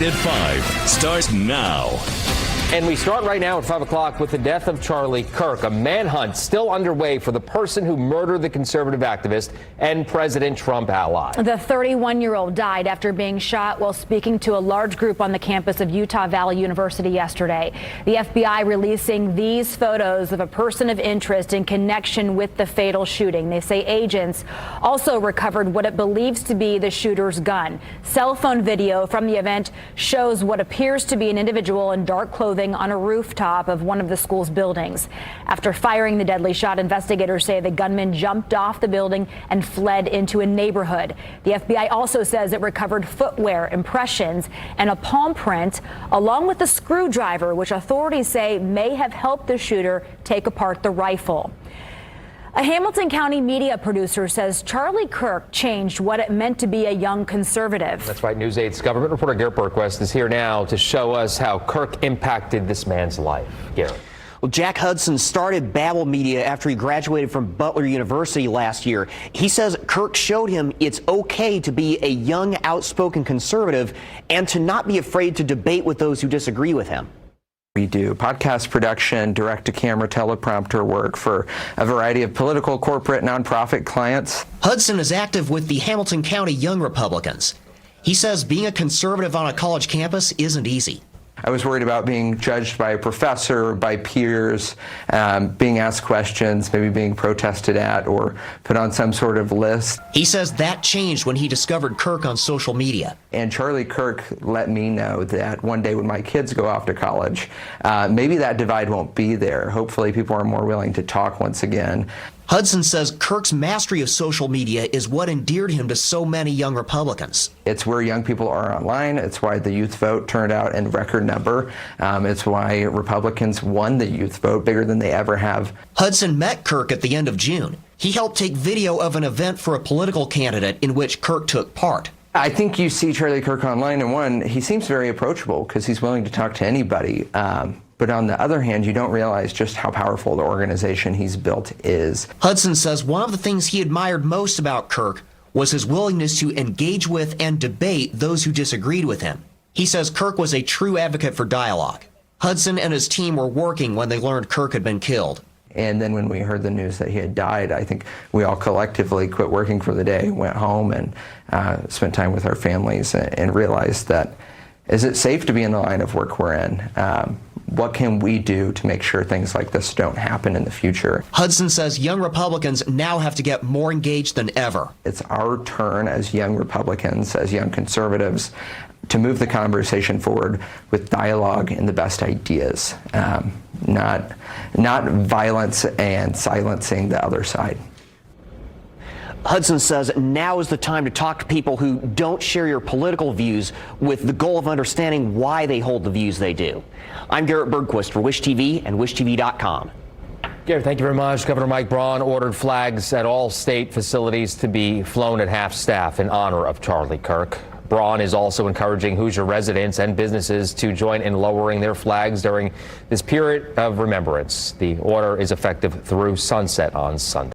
At 5 starts now. And we start right now at 5 o'clock with the death of Charlie Kirk. A manhunt still underway for the person who murdered the conservative activist and President Trump ally. The 31-year-old died after being shot while speaking to a large group on the campus of Utah Valley University yesterday. The FBI releasing these photos of a person of interest in connection with the fatal shooting. They say agents also recovered what it believes to be the shooter's gun. Cell phone video from the event shows what appears to be an individual in dark clothing on a rooftop of one of the school's buildings. After firing the deadly shot, investigators say the gunman jumped off the building and fled into a neighborhood. The FBI also says it recovered footwear, impressions, and a palm print, along with a screwdriver, which authorities say may have helped the shooter take apart the rifle. A Hamilton County media producer says Charlie Kirk changed what it meant to be a young conservative. That's right. News 8's government reporter Garrett Berquist is here now to show us how Kirk impacted this man's life. Garrett. Well, Jack Hudson started Babel Media after he graduated from Butler University last year. He says Kirk showed him it's okay to be a young, outspoken conservative and to not be afraid to debate with those who disagree with him. We do podcast production, direct-to-camera teleprompter work for a variety of political, corporate, nonprofit clients. Hudson is active with the Hamilton County Young Republicans. He says being a conservative on a college campus isn't easy. I was worried about being judged by a professor, by peers, being asked questions, maybe being protested at or put on some sort of list. He says that changed when he discovered Kirk on social media. And Charlie Kirk let me know that one day when my kids go off to college, maybe that divide won't be there. Hopefully people are more willing to talk once again. Hudson says Kirk's mastery of social media is what endeared him to so many young Republicans. It's where young people are online. It's why the youth vote turned out in record number. It's why Republicans won the youth vote bigger than they ever have. Hudson met Kirk at the end of June. He helped take video of an event for a political candidate in which Kirk took part. I think you see Charlie Kirk online, and one, he seems very approachable because he's willing to talk to anybody. But on the other hand, you don't realize just how powerful the organization he's built is. Hudson says one of the things he admired most about Kirk was his willingness to engage with and debate those who disagreed with him. He says Kirk was a true advocate for dialogue. Hudson and his team were working when they learned Kirk had been killed. And then when we heard the news that he had died, I think we all collectively quit working for the day, went home and spent time with our families and realized that, is it safe to be in the line of work we're in? What can we do to make sure things like this don't happen in the future? Hudson says young Republicans now have to get more engaged than ever. It's our turn as young Republicans, as young conservatives, to move the conversation forward with dialogue and the best ideas, not violence and silencing the other side. Hudson says now is the time to talk to people who don't share your political views with the goal of understanding why they hold the views they do. I'm Garrett Bergquist for Wish TV and WishTV.com. Garrett, thank you very much. Governor Mike Braun ordered flags at all state facilities to be flown at half staff in honor of Charlie Kirk. Braun is also encouraging Hoosier residents and businesses to join in lowering their flags during this period of remembrance. The order is effective through sunset on Sunday.